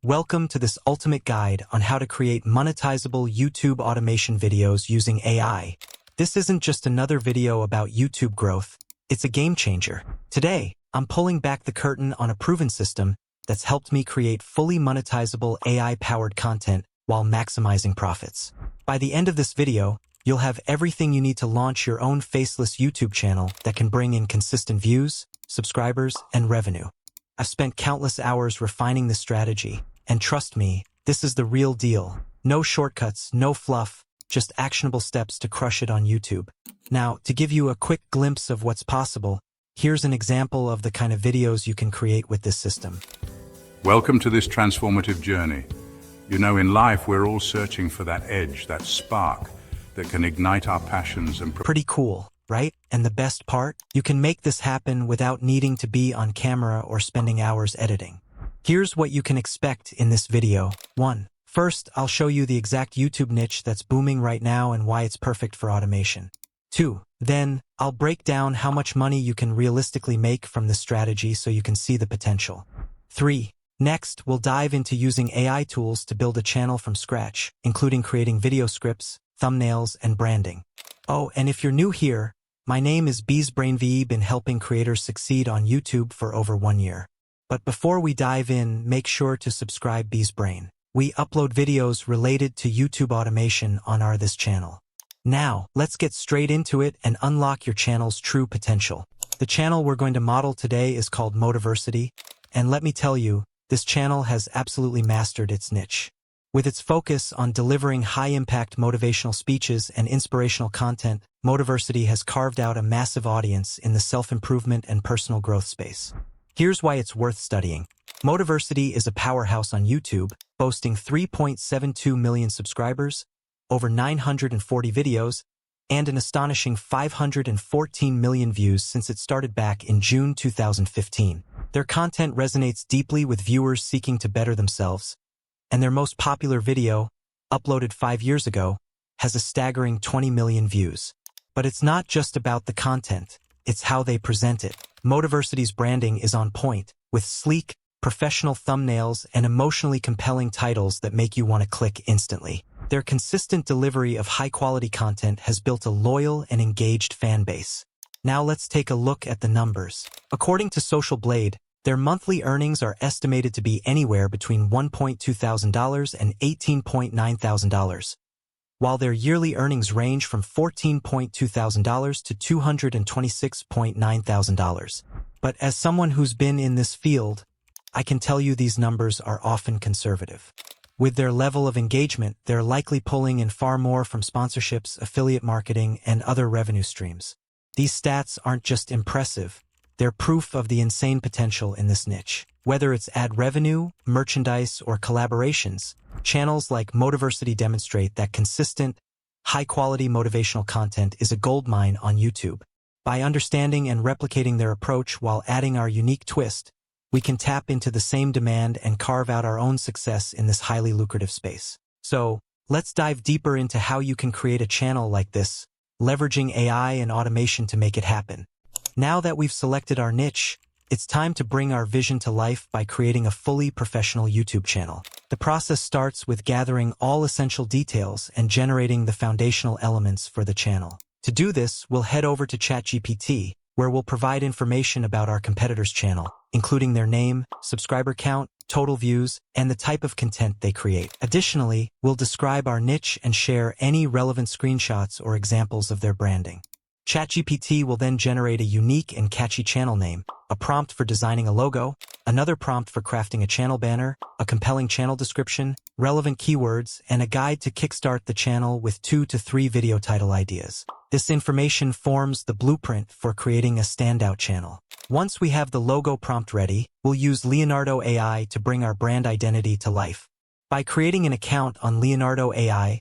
Welcome to this ultimate guide on how to create monetizable YouTube automation videos using AI. This isn't just another video about YouTube growth, it's a game changer. Today, I'm pulling back the curtain on a proven system that's helped me create fully monetizable AI-powered content while maximizing profits. By the end of this video, you'll have everything you need to launch your own faceless YouTube channel that can bring in consistent views, subscribers, and revenue. I've spent countless hours refining this strategy, and trust me, this is the real deal. No shortcuts, no fluff, just actionable steps to crush it on YouTube. Now, to give you a quick glimpse of what's possible, here's an example of the kind of videos you can create with this system. Welcome to this transformative journey. You know, in life, we're all searching for that edge, that spark that can ignite our passions and... Pretty cool, right? And the best part? You can make this happen without needing to be on camera or spending hours editing. Here's what you can expect in this video. 1. First, I'll show you the exact YouTube niche that's booming right now and why it's perfect for automation. 2. Then, I'll break down how much money you can realistically make from this strategy so you can see the potential. 3. Next, we'll dive into using AI tools to build a channel from scratch, including creating video scripts, thumbnails, and branding. Oh, and if you're new here, my name is BeesBrainVE, been helping creators succeed on YouTube for over 1 year. But before we dive in, make sure to subscribe BeesBrain. We upload videos related to YouTube automation on this channel. Now, let's get straight into it and unlock your channel's true potential. The channel we're going to model today is called Motiversity, and let me tell you, this channel has absolutely mastered its niche. With its focus on delivering high-impact motivational speeches and inspirational content, Motiversity has carved out a massive audience in the self-improvement and personal growth space. Here's why it's worth studying. Motiversity is a powerhouse on YouTube, boasting 3.72 million subscribers, over 940 videos, and an astonishing 514 million views since it started back in June 2015. Their content resonates deeply with viewers seeking to better themselves, and their most popular video, uploaded 5 years ago, has a staggering 20 million views. But it's not just about the content, it's how they present it. Motiversity's branding is on point, with sleek, professional thumbnails and emotionally compelling titles that make you want to click instantly. Their consistent delivery of high-quality content has built a loyal and engaged fan base. Now let's take a look at the numbers. According to Social Blade, their monthly earnings are estimated to be anywhere between $1,200 and $18,900, while their yearly earnings range from $14,200 to $226,900. But as someone who's been in this field, I can tell you these numbers are often conservative. With their level of engagement, they're likely pulling in far more from sponsorships, affiliate marketing, and other revenue streams. These stats aren't just impressive, they're proof of the insane potential in this niche. Whether it's ad revenue, merchandise, or collaborations, channels like Motiversity demonstrate that consistent, high-quality motivational content is a goldmine on YouTube. By understanding and replicating their approach while adding our unique twist, we can tap into the same demand and carve out our own success in this highly lucrative space. So, let's dive deeper into how you can create a channel like this, leveraging AI and automation to make it happen. Now that we've selected our niche, it's time to bring our vision to life by creating a fully professional YouTube channel. The process starts with gathering all essential details and generating the foundational elements for the channel. To do this, we'll head over to ChatGPT, where we'll provide information about our competitor's channel, including their name, subscriber count, total views, and the type of content they create. Additionally, we'll describe our niche and share any relevant screenshots or examples of their branding. ChatGPT will then generate a unique and catchy channel name, a prompt for designing a logo, another prompt for crafting a channel banner, a compelling channel description, relevant keywords, and a guide to kickstart the channel with 2 to 3 video title ideas. This information forms the blueprint for creating a standout channel. Once we have the logo prompt ready, we'll use Leonardo AI to bring our brand identity to life. By creating an account on Leonardo AI,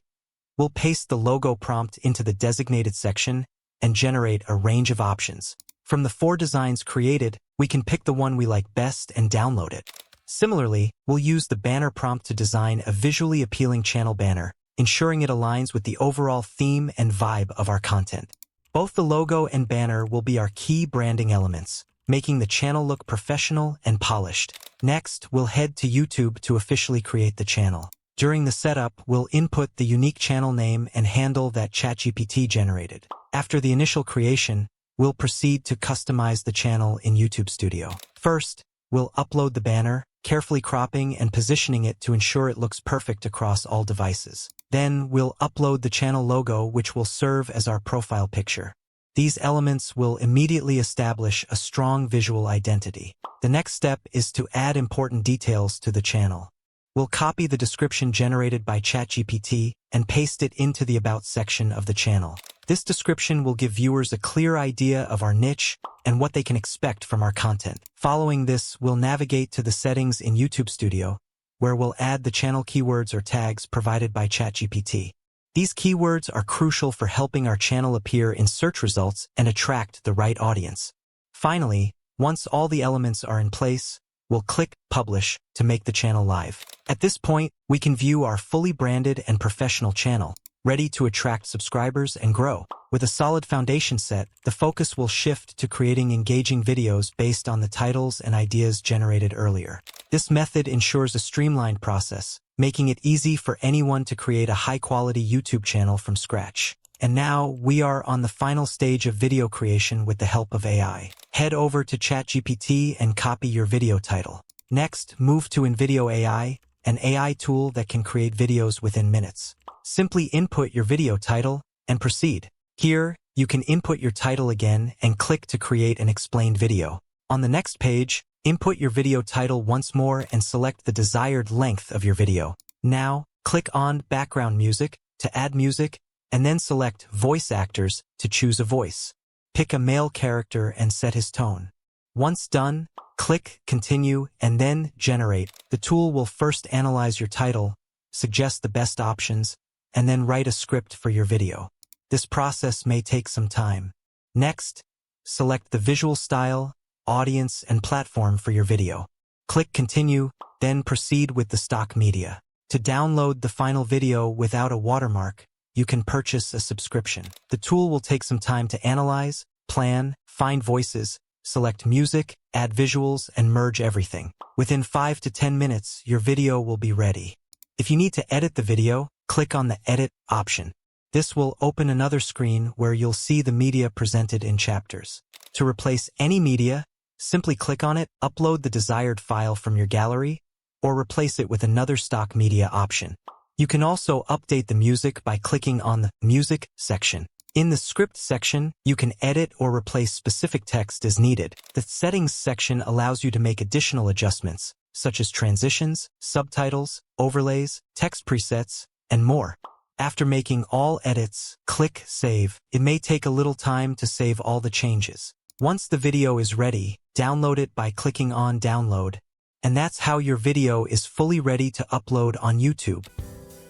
we'll paste the logo prompt into the designated section and generate a range of options. From the 4 designs created, we can pick the one we like best and download it. Similarly, we'll use the banner prompt to design a visually appealing channel banner, ensuring it aligns with the overall theme and vibe of our content. Both the logo and banner will be our key branding elements, making the channel look professional and polished. Next, we'll head to YouTube to officially create the channel. During the setup, we'll input the unique channel name and handle that ChatGPT generated. After the initial creation, we'll proceed to customize the channel in YouTube Studio. First, we'll upload the banner, carefully cropping and positioning it to ensure it looks perfect across all devices. Then, we'll upload the channel logo, which will serve as our profile picture. These elements will immediately establish a strong visual identity. The next step is to add important details to the channel. We'll copy the description generated by ChatGPT and paste it into the About section of the channel. This description will give viewers a clear idea of our niche and what they can expect from our content. Following this, we'll navigate to the settings in YouTube Studio, where we'll add the channel keywords or tags provided by ChatGPT. These keywords are crucial for helping our channel appear in search results and attract the right audience. Finally, once all the elements are in place, we'll click Publish to make the channel live. At this point, we can view our fully branded and professional channel, ready to attract subscribers and grow. With a solid foundation set, the focus will shift to creating engaging videos based on the titles and ideas generated earlier. This method ensures a streamlined process, making it easy for anyone to create a high-quality YouTube channel from scratch. And now, we are on the final stage of video creation with the help of AI. Head over to ChatGPT and copy your video title. Next, move to InVideo AI, an AI tool that can create videos within minutes. Simply input your video title and proceed. Here, you can input your title again and click to create an explained video. On the next page, input your video title once more and select the desired length of your video. Now, click on Background Music to add music, and then select Voice Actors to choose a voice. Pick a male character and set his tone. Once done, click Continue and then Generate. The tool will first analyze your title, suggest the best options, and then write a script for your video. This process may take some time. Next, select the visual style, audience, and platform for your video. Click Continue, then proceed with the stock media. To download the final video without a watermark, you can purchase a subscription. The tool will take some time to analyze, plan, find voices, select music, add visuals, and merge everything. Within 5 to 10 minutes, your video will be ready. If you need to edit the video, click on the Edit option. This will open another screen where you'll see the media presented in chapters. To replace any media, simply click on it, upload the desired file from your gallery, or replace it with another stock media option. You can also update the music by clicking on the Music section. In the Script section, you can edit or replace specific text as needed. The Settings section allows you to make additional adjustments, such as transitions, subtitles, overlays, text presets, and more. After making all edits, click Save. It may take a little time to save all the changes. Once the video is ready, download it by clicking on Download. And that's how your video is fully ready to upload on YouTube.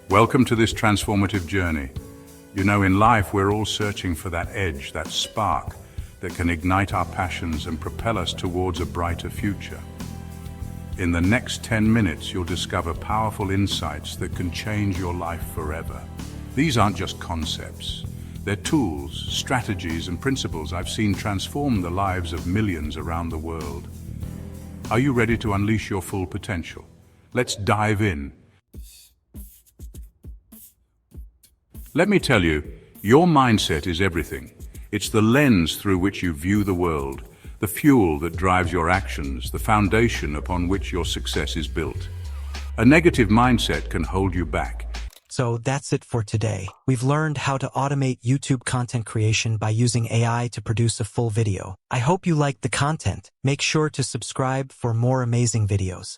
Welcome to this transformative journey. You know, in life, we're all searching for that edge, that spark that can ignite our passions and propel us towards a brighter future. In the next 10 minutes, you'll discover powerful insights that can change your life forever. These aren't just concepts. They're tools, strategies, and principles I've seen transform the lives of millions around the world. Are you ready to unleash your full potential? Let's dive in. Let me tell you, your mindset is everything. It's the lens through which you view the world, the fuel that drives your actions, the foundation upon which your success is built. A negative mindset can hold you back. So that's it for today. We've learned how to automate YouTube content creation by using AI to produce a full video. I hope you liked the content. Make sure to subscribe for more amazing videos.